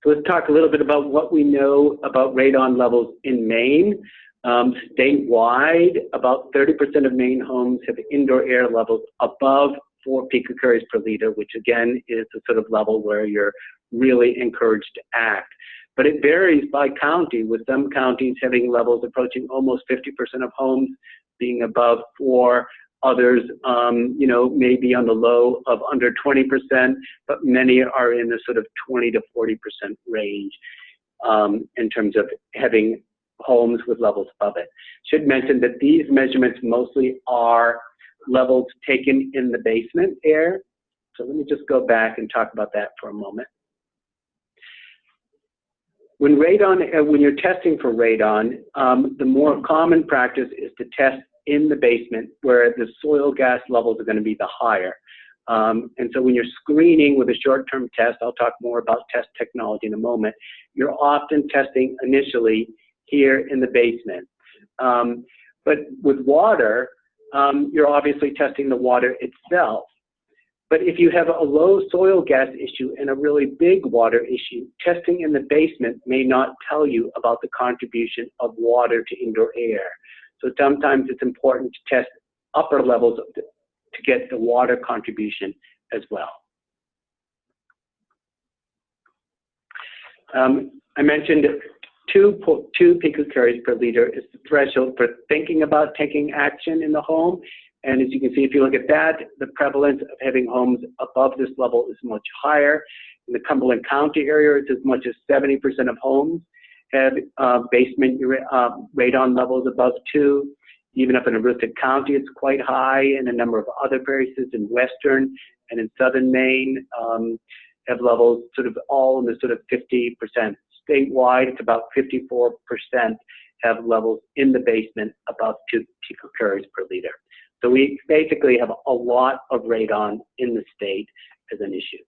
So let's talk a little bit about what we know about radon levels in Maine. Statewide, about 30% of Maine homes have indoor air levels above 4 picocuries per liter, which again is the sort of level where you're really encouraged to act. But it varies by county, with some counties having levels approaching almost 50% of homes being above 4. Others, maybe on the low of under 20%, but many are in the sort of 20 to 40% range in terms of having homes with levels above it. Should mention that these measurements mostly are levels taken in the basement air. So let me just go back and talk about that for a moment. When you're testing for radon, the more common practice is to test in the basement where the soil gas levels are going to be the higher. And so when you're screening with a short-term test, I'll talk more about test technology in a moment, you're often testing initially here in the basement. But with water, you're obviously testing the water itself. But if you have a low soil gas issue and a really big water issue, testing in the basement may not tell you about the contribution of water to indoor air. So sometimes it's important to test upper levels to get the water contribution as well. I mentioned 2 picocuries per liter is the threshold for thinking about taking action in the home. And as you can see, if you look at that, the prevalence of having homes above this level is much higher. In the Cumberland County area, it's as much as 70% of homes have basement radon levels above 2. Even up in Aroostook County, it's quite high, and a number of other places in western and in southern Maine have levels sort of all in the sort of 50%. Statewide, it's about 54% have levels in the basement above 2 picocuries per liter. So we basically have a lot of radon in the state as an issue.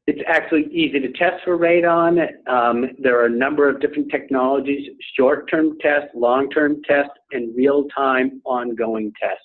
It's actually easy to test for radon. There are a number of different technologies, short-term tests, long-term tests, and real-time ongoing tests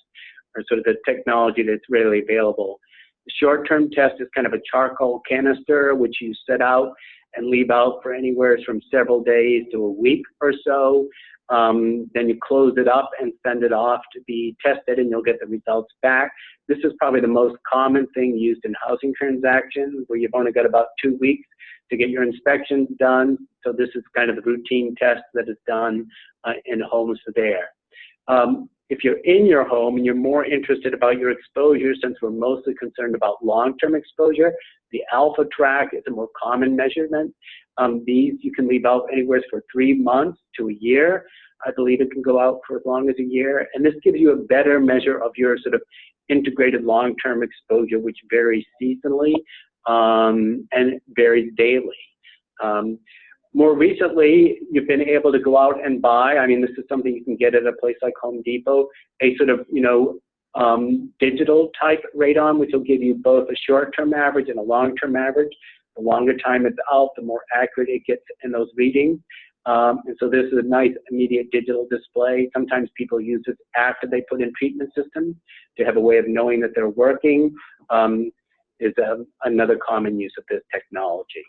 are sort of the technology that's readily available. The short-term test is kind of a charcoal canister, which you set out and leave out for anywhere from several days to a week or so. Then you close it up and send it off to be tested, and you'll get the results back. This is probably the most common thing used in housing transactions, where you've only got about 2 weeks to get your inspections done. So this is kind of the routine test that is done in homes there. If you're in your home and you're more interested about your exposure, since we're mostly concerned about long-term exposure, the alpha track is a more common measurement. These you can leave out anywhere from 3 months to a year. I believe it can go out for as long as a year. And this gives you a better measure of your sort of integrated long-term exposure, which varies seasonally and varies daily. More recently, you've been able to go out and buy, I mean, this is something you can get at a place like Home Depot, a sort of, digital type radon, which will give you both a short-term average and a long-term average. The longer time it's out, the more accurate it gets in those readings. And so this is a nice immediate digital display. Sometimes people use this after they put in treatment systems to have a way of knowing that they're working, is another common use of this technology.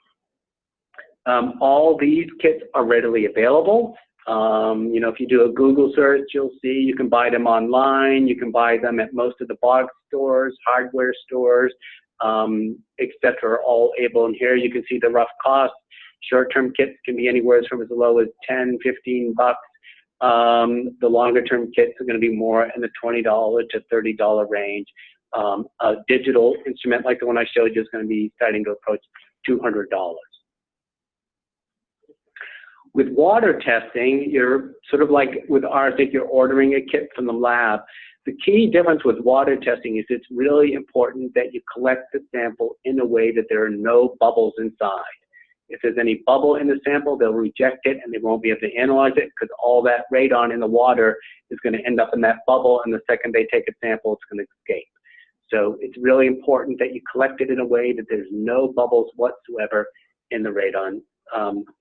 All these kits are readily available. If you do a Google search, you'll see you can buy them online. You can buy them at most of the box stores, hardware stores, et cetera, are all able. And here you can see the rough cost. Short-term kits can be anywhere from as low as 10, 15 bucks. The longer-term kits are going to be more in the $20 to $30 range. A digital instrument like the one I showed you is going to be starting to approach $200. With water testing, you're sort of like with Arsenic, you're ordering a kit from the lab. The key difference with water testing is it's really important that you collect the sample in a way that there are no bubbles inside. If there's any bubble in the sample, they'll reject it and they won't be able to analyze it because all that radon in the water is going to end up in that bubble, and the second they take a sample, it's going to escape. So it's really important that you collect it in a way that there's no bubbles whatsoever in the radon,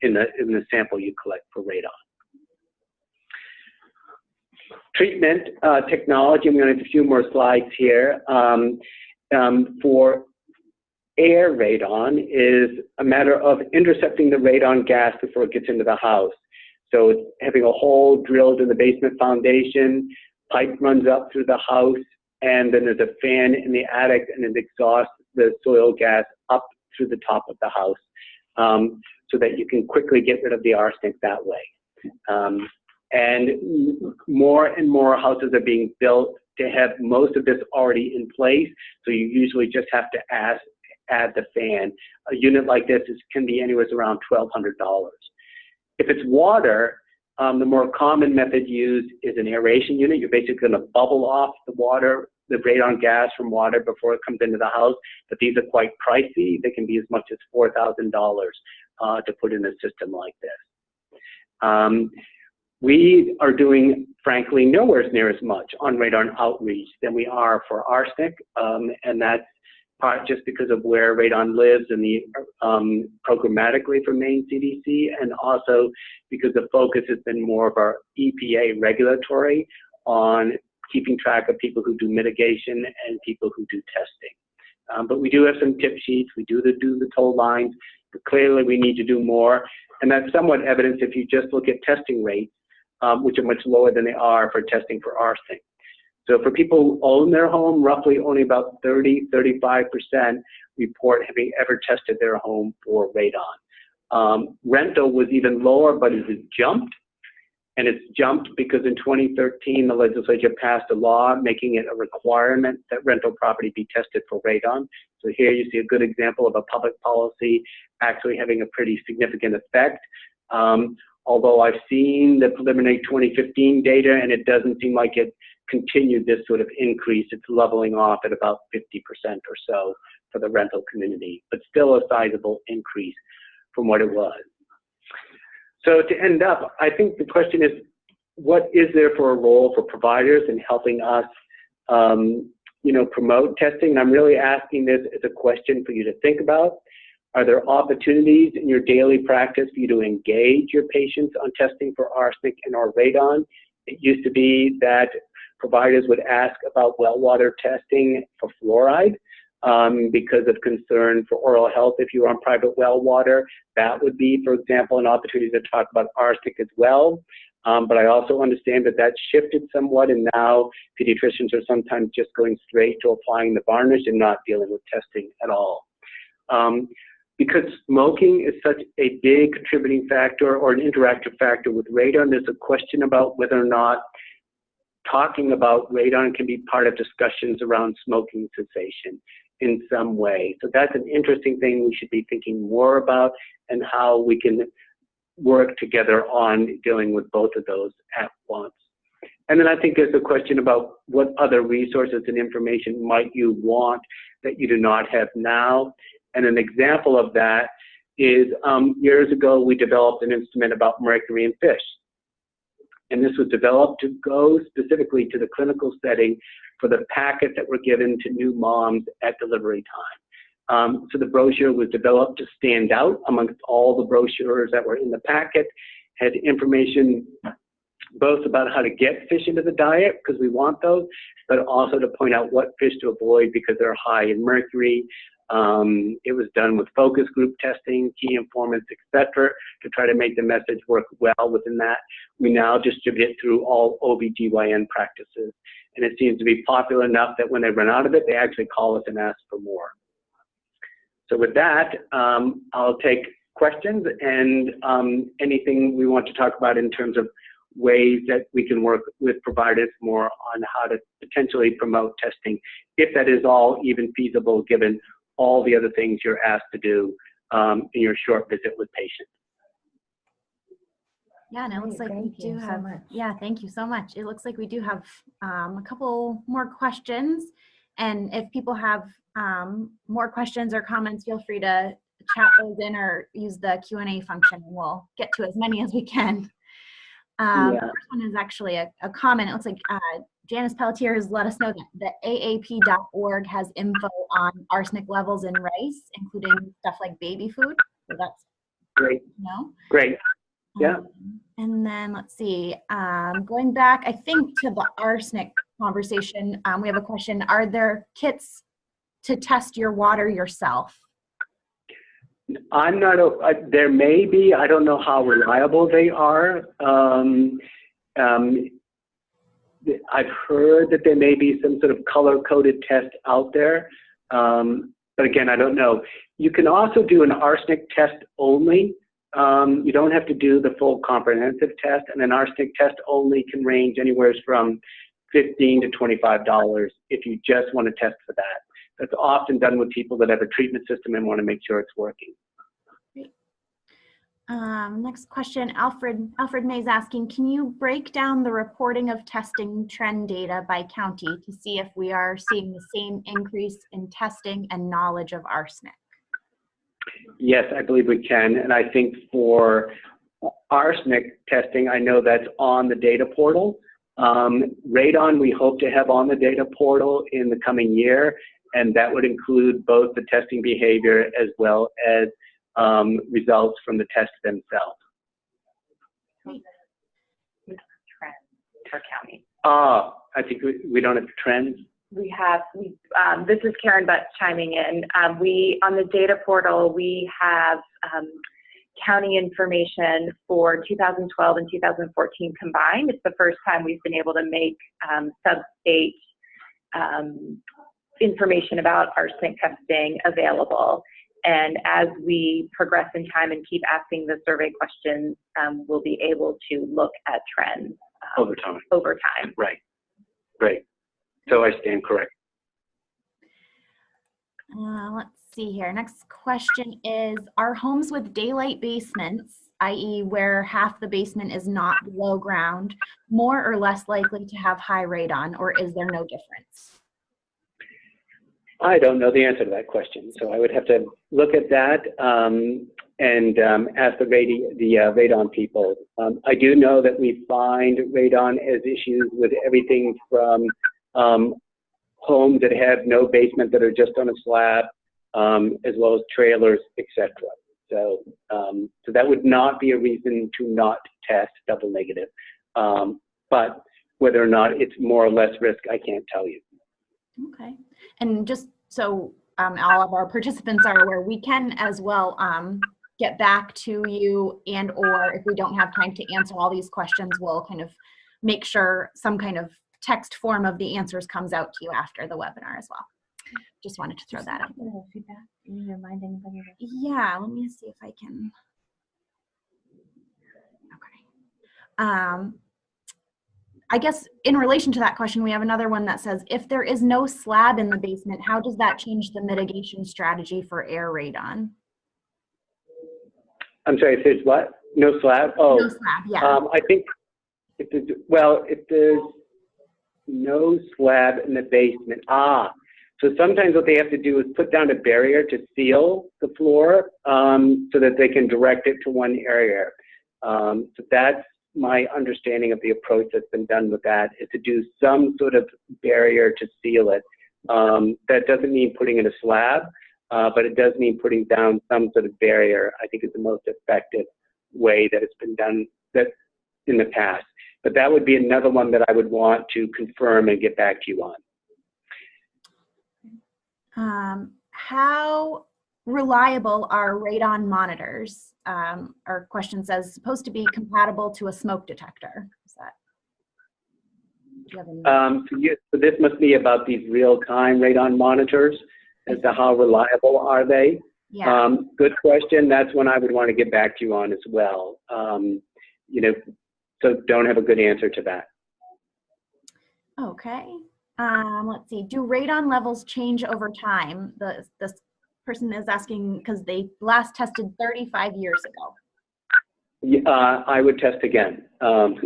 in the sample you collect for radon. Treatment technology, I'm going to have a few more slides here. For air radon is a matter of intercepting the radon gas before it gets into the house. So it's having a hole drilled in the basement foundation, pipe runs up through the house, and then there's a fan in the attic, and it exhausts the soil gas up through the top of the house, so that you can quickly get rid of the arsenic that way. And more and more houses are being built to have most of this already in place, so you usually just have to add the fan. A unit like this can be anywhere around $1,200. If it's water, the more common method used is an aeration unit. You're basically going to bubble off the water the radon gas from water before it comes into the house, but these are quite pricey. They can be as much as $4,000 to put in a system like this. We are doing, frankly, nowhere near as much on radon outreach than we are for arsenic, and that's part just because of where radon lives and the programmatically for Maine CDC, and also because the focus has been more of our EPA regulatory on keeping track of people who do mitigation and people who do testing. But we do have some tip sheets. We do the toll lines, but clearly we need to do more, and that's somewhat evident if you just look at testing rates, which are much lower than they are for testing for arsenic. So for people who own their home, roughly only about 30–35% report having ever tested their home for radon. Rental was even lower, but it has jumped. And it's jumped because in 2013, the legislature passed a law making it a requirement that rental property be tested for radon. So here you see a good example of a public policy actually having a pretty significant effect. Although I've seen the preliminary 2015 data, and it doesn't seem like it continued this sort of increase. It's leveling off at about 50% or so for the rental community, but still a sizable increase from what it was. So to end up, I think the question is, what is there for a role for providers in helping us, promote testing? And I'm really asking this as a question for you to think about. Are there opportunities in your daily practice for you to engage your patients on testing for arsenic and or radon? It used to be that providers would ask about well water testing for fluoride because of concern for oral health if you were on private well water. That would be, for example, an opportunity to talk about arsenic as well. But I also understand that that's shifted somewhat, and now pediatricians are sometimes just going straight to applying the varnish and not dealing with testing at all. Because smoking is such a big contributing factor or an interactive factor with radon, there's a question about whether or not talking about radon can be part of discussions around smoking cessation in some way. So that's an interesting thing we should be thinking more about, and how we can work together on dealing with both of those at once. And then I think there's a question about what other resources and information might you want that you do not have now. And an example of that is years ago, we developed an instrument about mercury in fish. And this was developed to go specifically to the clinical setting for the packet that were given to new moms at delivery time. So the brochure was developed to stand out amongst all the brochures that were in the packet, had information both about how to get fish into the diet, because we want those, but also to point out what fish to avoid because they're high in mercury. It was done with focus group testing, key informants, etc., to try to make the message work well within that. We now distribute it through all OBGYN practices, and it seems to be popular enough that when they run out of it, they actually call us and ask for more. So with that, I'll take questions and anything we want to talk about in terms of ways that we can work with providers more on how to potentially promote testing, if that is all even feasible given all the other things you're asked to do in your short visit with patients. Yeah, and it looks like we do have, yeah, thank you so much. It looks like we do have a couple more questions. And if people have more questions or comments, feel free to chat those in or use the Q&A function. We'll get to as many as we can. The first one is actually a comment. It looks like Janice Pelletier has let us know that the AAP.org has info on arsenic levels in rice, including stuff like baby food. So that's great. No? Great. Yeah. And then let's see, going back, I think, to the arsenic conversation, we have a question. Are there kits to test your water yourself? I'm not, there may be, I don't know how reliable they are. I've heard that there may be some sort of color-coded test out there, but again, I don't know. You can also do an arsenic test only. You don't have to do the full comprehensive test, and an arsenic test only can range anywhere from $15 to $25 if you just want to test for that. That's often done with people that have a treatment system and want to make sure it's working. Great. Next question, Alfred May is asking, can you break down the reporting of testing trend data by county to see if we are seeing the same increase in testing and knowledge of arsenic? Yes, I believe we can. And I think for arsenic testing, I know that's on the data portal. Radon, we hope to have on the data portal in the coming year, and that would include both the testing behavior as well as results from the tests themselves. Trends per county. I think we don't have trends. This is Karen Butts chiming in. On the data portal, we have county information for 2012 and 2014 combined. It's the first time we've been able to make sub-state information about arsenic testing available. And as we progress in time and keep asking the survey questions, we'll be able to look at trends Over time. Right. Great. So I stand correct. Let's see here. Next question is, are homes with daylight basements, i.e. where half the basement is not below ground, more or less likely to have high radon, or is there no difference? I don't know the answer to that question, so I would have to look at that and ask the radon people. I do know that we find radon as issues with everything from homes that have no basement that are just on a slab, as well as trailers, etc. So that would not be a reason to not test double negative. But whether or not it's more or less risk, I can't tell you. Okay. And just so all of our participants are aware, we can as well get back to you, and or if we don't have time to answer all these questions, we'll kind of make sure some kind of text form of the answers comes out to you after the webinar as well. Just wanted to throw that out. Feedback. Can you remind anybody? Yeah, let me see if I can. Okay. I guess in relation to that question, we have another one that says, if there is no slab in the basement, how does that change the mitigation strategy for air radon? I'm sorry, if there's what? No slab? Oh, no slab, yeah. I think if there's no slab in the basement, so sometimes what they have to do is put down a barrier to seal the floor so that they can direct it to one area. So that's my understanding of the approach that's been done with that, is to do some sort of barrier to seal it. That doesn't mean putting in a slab, but it does mean putting down some sort of barrier. I think is the most effective way that it's been done in the past. But that would be another one that I would want to confirm and get back to you on. How reliable are radon monitors? Our question says, supposed to be compatible to a smoke detector. Is that? Do you have any? So this must be about these real-time radon monitors as to how reliable are they? Yeah. Good question. That's one I would want to get back to you on as well. So don't have a good answer to that. Okay. Let's see. Do radon levels change over time? This person is asking because they last tested 35 years ago. I would test again. So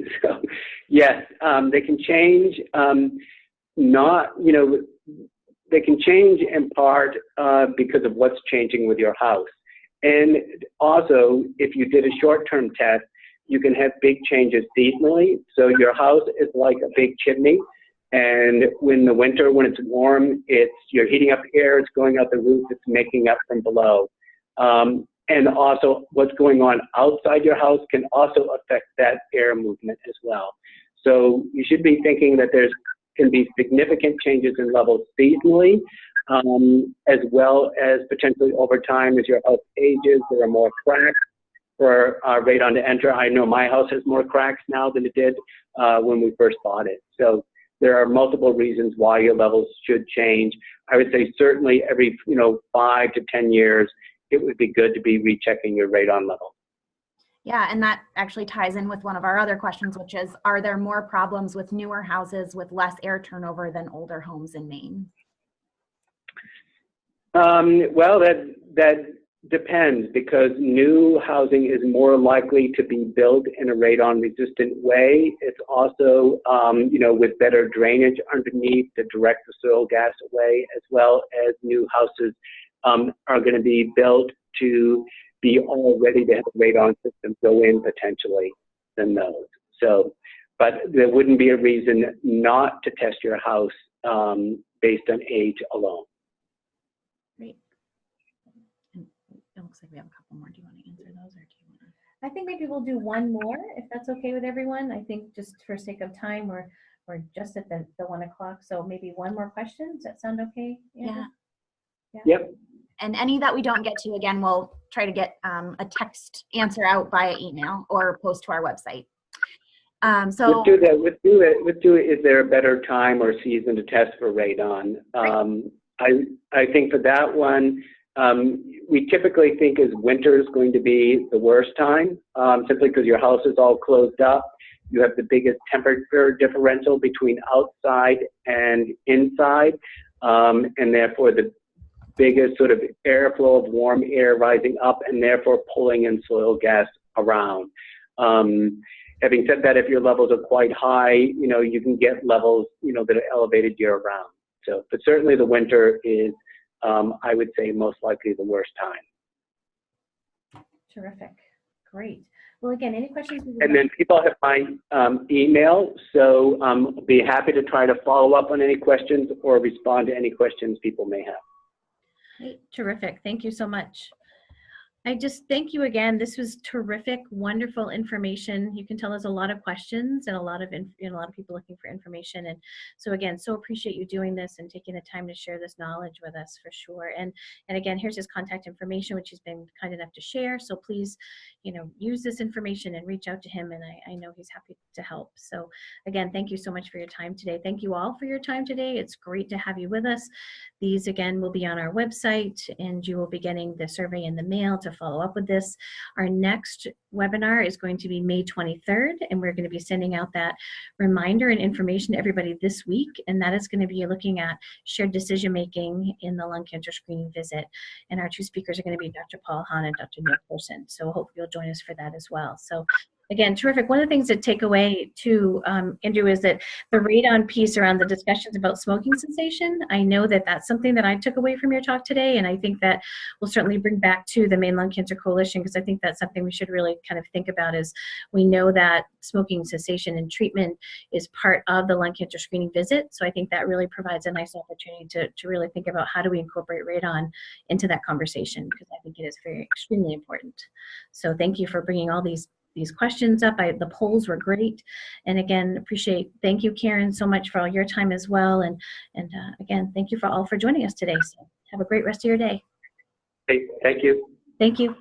yes, they can change. They can change in part because of what's changing with your house. And also, if you did a short-term test, you can have big changes seasonally. So your house is like a big chimney. And when it's warm, you're heating up air, it's going out the roof, it's making up from below. And also what's going on outside your house can also affect that air movement as well. So you should be thinking that there can be significant changes in levels seasonally, as well as potentially over time as your house ages. There are more cracks for radon to enter. I know my house has more cracks now than it did when we first bought it. So there are multiple reasons why your levels should change. I would say certainly every 5 to 10 years, it would be good to be rechecking your radon level. Yeah, and that actually ties in with one of our other questions, which is, are there more problems with newer houses with less air turnover than older homes in Maine? Well, that depends, because new housing is more likely to be built in a radon-resistant way. It's also, with better drainage underneath to direct the soil gas away, as well as new houses are going to be built to be all ready to have a radon system go in potentially than those. So, but there wouldn't be a reason not to test your house based on age alone. Great. And it looks like we have a couple more. Do you want to answer those, or do you want to? I think maybe we'll do one more, if that's okay with everyone. I think just for sake of time, we're just at the 1 o'clock, so maybe one more question. Does that sound okay? Andrew? Yeah. Yep. And any that we don't get to, again, we'll try to get a text answer out via email or post to our website. So Let's do that. Let's do it. Is there a better time or season to test for radon? I think for that one, we typically think is winter is going to be the worst time, simply because your house is all closed up. You have the biggest temperature differential between outside and inside, and therefore the biggest sort of airflow of warm air rising up and therefore pulling in soil gas around. Having said that, if your levels are quite high, you can get levels, that are elevated year round. So, but certainly the winter is, I would say, most likely the worst time. Terrific. Great. Well, again, any questions? And then people have my email, so I'll be happy to try to follow up on any questions or respond to any questions people may have. Great. Terrific. Thank you so much. I just thank you again. This was terrific, wonderful information. You can tell there's a lot of questions and a lot of people looking for information. And so again, so appreciate you doing this and taking the time to share this knowledge with us for sure. And again, here's his contact information, which he's been kind enough to share. So please, use this information and reach out to him. And I know he's happy to help. So again, thank you so much for your time today. Thank you all for your time today. It's great to have you with us. These again will be on our website, and you will be getting the survey in the mail to follow up with this. Our next webinar is going to be May 23rd, and we're going to be sending out that reminder and information to everybody this week, and that is going to be looking at shared decision making in the lung cancer screening visit. And our two speakers are going to be Dr. Paul Hahn and Dr. Neil Person, so hope you'll join us for that as well. So again, terrific. One of the things to take away too, Andrew, is that the radon piece around the discussions about smoking cessation, I know that that's something that I took away from your talk today, and I think that we'll certainly bring back to the Maine Lung Cancer Coalition, because I think that's something we should really kind of think about. Is we know that smoking cessation and treatment is part of the lung cancer screening visit, so I think that really provides a nice opportunity to really think about how do we incorporate radon into that conversation, because I think it is extremely important. So thank you for bringing all these questions up. The polls were great, and again, thank you, Karen, so much for all your time as well, and again, thank you for joining us today. So have a great rest of your day. Hey, thank you. Thank you.